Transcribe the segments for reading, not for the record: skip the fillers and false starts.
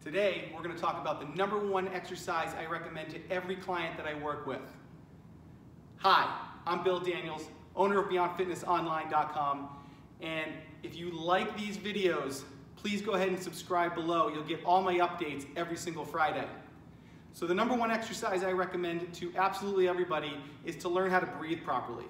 Today, we're going to talk about the #1 exercise I recommend to every client that I work with. Hi, I'm Bill Daniels, owner of BeyondFitnessOnline.com, and if you like these videos, please go ahead and subscribe below. You'll get all my updates every single Friday. So the #1 exercise I recommend to absolutely everybody is to learn how to breathe properly.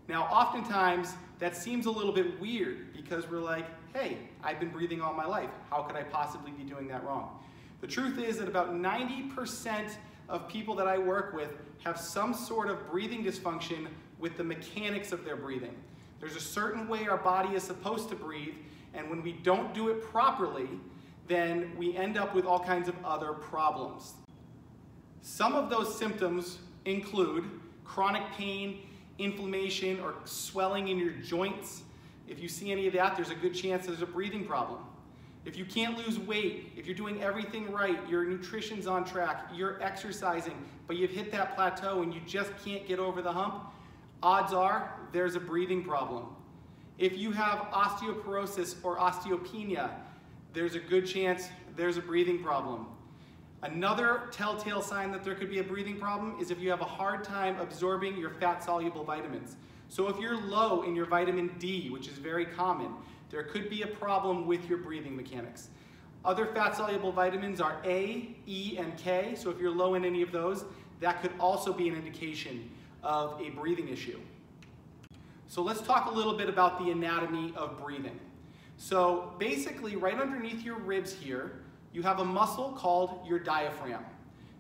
Now, oftentimes, that seems a little bit weird because we're like, hey, I've been breathing all my life. How could I possibly be doing that wrong? The truth is that about 90% of people that I work with have some sort of breathing dysfunction with the mechanics of their breathing. There's a certain way our body is supposed to breathe, and when we don't do it properly, then we end up with all kinds of other problems. Some of those symptoms include chronic pain, inflammation, or swelling in your joints. If you see any of that, there's a good chance there's a breathing problem. If you can't lose weight, if you're doing everything right, your nutrition's on track, you're exercising, but you've hit that plateau and you just can't get over the hump, odds are there's a breathing problem. If you have osteoporosis or osteopenia, there's a good chance there's a breathing problem. Another telltale sign that there could be a breathing problem is if you have a hard time absorbing your fat-soluble vitamins. So if you're low in your vitamin D, which is very common, there could be a problem with your breathing mechanics. Other fat-soluble vitamins are A, E, and K, so if you're low in any of those, that could also be an indication of a breathing issue. So let's talk a little bit about the anatomy of breathing. So basically, right underneath your ribs here, you have a muscle called your diaphragm.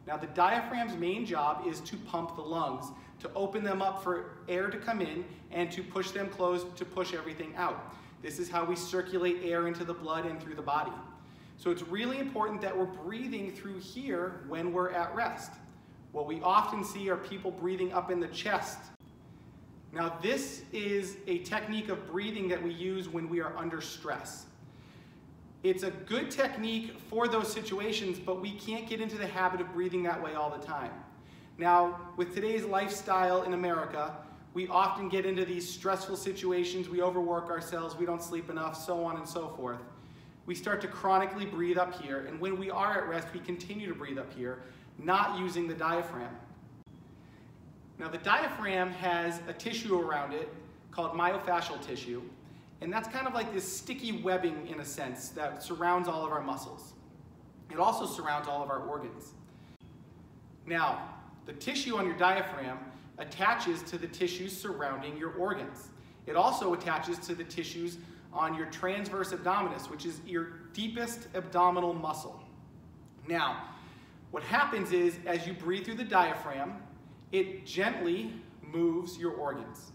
Now the diaphragm's main job is to pump the lungs, to open them up for air to come in and to push them closed to push everything out. This is how we circulate air into the blood and through the body. So it's really important that we're breathing through here when we're at rest. What we often see are people breathing up in the chest. Now this is a technique of breathing that we use when we are under stress. It's a good technique for those situations, but we can't get into the habit of breathing that way all the time. Now, with today's lifestyle in America, we often get into these stressful situations, we overwork ourselves, we don't sleep enough, so on and so forth. We start to chronically breathe up here, and when we are at rest, we continue to breathe up here, not using the diaphragm. Now, the diaphragm has a tissue around it called myofascial tissue, and that's kind of like this sticky webbing, in a sense, that surrounds all of our muscles. It also surrounds all of our organs. Now, the tissue on your diaphragm attaches to the tissues surrounding your organs. It also attaches to the tissues on your transverse abdominis, which is your deepest abdominal muscle. Now, what happens is, as you breathe through the diaphragm, it gently moves your organs.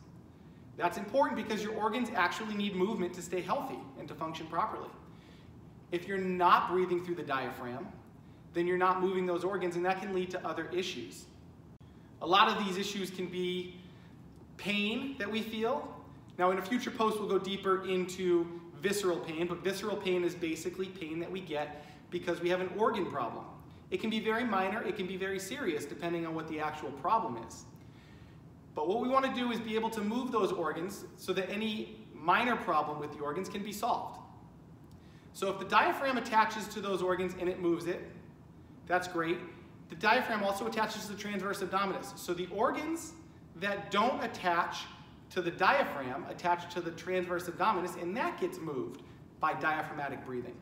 That's important because your organs actually need movement to stay healthy and to function properly. If you're not breathing through the diaphragm, then you're not moving those organs, and that can lead to other issues. A lot of these issues can be pain that we feel. Now, in a future post, we'll go deeper into visceral pain, but visceral pain is basically pain that we get because we have an organ problem. It can be very minor, it can be very serious, depending on what the actual problem is. But what we want to do is be able to move those organs so that any minor problem with the organs can be solved. So if the diaphragm attaches to those organs and it moves it, that's great. The diaphragm also attaches to the transverse abdominis. So the organs that don't attach to the diaphragm attach to the transverse abdominis, and that gets moved by diaphragmatic breathing.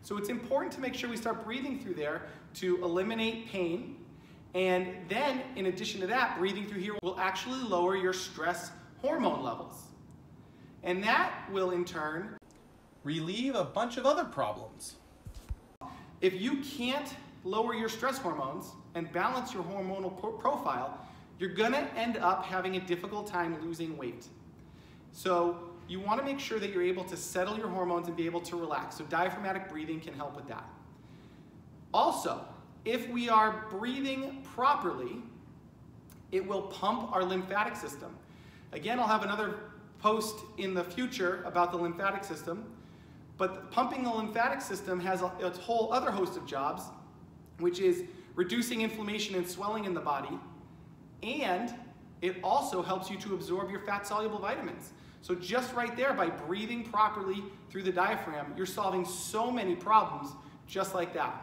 So it's important to make sure we start breathing through there to eliminate pain. And then, in addition to that, breathing through here will actually lower your stress hormone levels. And that will, in turn, relieve a bunch of other problems. If you can't lower your stress hormones and balance your hormonal profile, you're gonna end up having a difficult time losing weight. So you wanna make sure that you're able to settle your hormones and be able to relax. So diaphragmatic breathing can help with that. Also, if we are breathing properly, it will pump our lymphatic system. Again, I'll have another post in the future about the lymphatic system, but pumping the lymphatic system has a whole other host of jobs, which is reducing inflammation and swelling in the body, and it also helps you to absorb your fat-soluble vitamins. So just right there, by breathing properly through the diaphragm, you're solving so many problems just like that.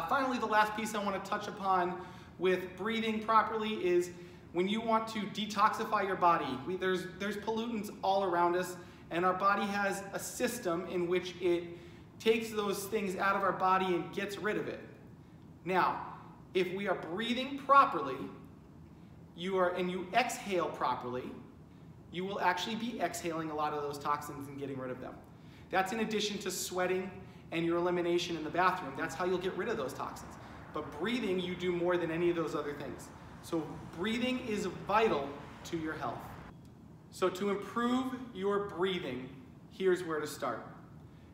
Finally, the last piece I want to touch upon with breathing properly is when you want to detoxify your body. There's pollutants all around us, and our body has a system in which it takes those things out of our body and gets rid of it. Now, if we are breathing properly, and you exhale properly, you will actually be exhaling a lot of those toxins and getting rid of them. That's in addition to sweating and your elimination in the bathroom. That's how you'll get rid of those toxins. But breathing, you do more than any of those other things. So breathing is vital to your health. So to improve your breathing, here's where to start.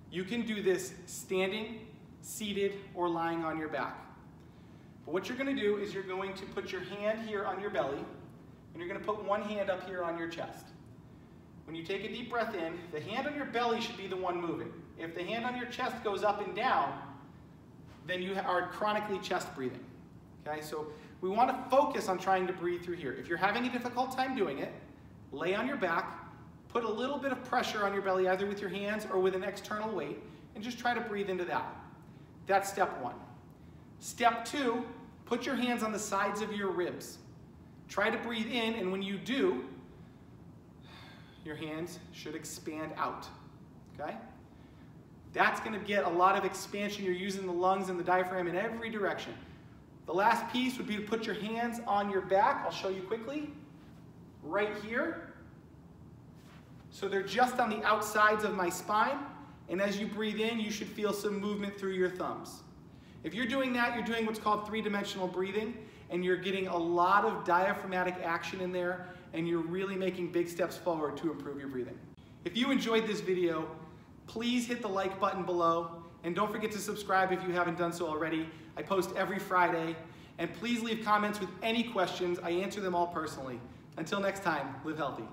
You can do this standing, seated, or lying on your back. But what you're going to do is you're going to put your hand here on your belly, and you're going to put one hand up here on your chest. When you take a deep breath in, the hand on your belly should be the one moving. If the hand on your chest goes up and down, then you are chronically chest breathing. Okay, so we want to focus on trying to breathe through here. If you're having a difficult time doing it, lay on your back, put a little bit of pressure on your belly, either with your hands or with an external weight, and just try to breathe into that. That's step one. Step two, put your hands on the sides of your ribs. Try to breathe in, and when you do, your hands should expand out, okay? That's gonna get a lot of expansion. You're using the lungs and the diaphragm in every direction. The last piece would be to put your hands on your back. I'll show you quickly. Right here. So they're just on the outsides of my spine, and as you breathe in, you should feel some movement through your thumbs. If you're doing that, you're doing what's called three-dimensional breathing, and you're getting a lot of diaphragmatic action in there, and you're really making big steps forward to improve your breathing. If you enjoyed this video, please hit the like button below, and don't forget to subscribe if you haven't done so already. I post every Friday, and please leave comments with any questions. I answer them all personally. Until next time, live healthy.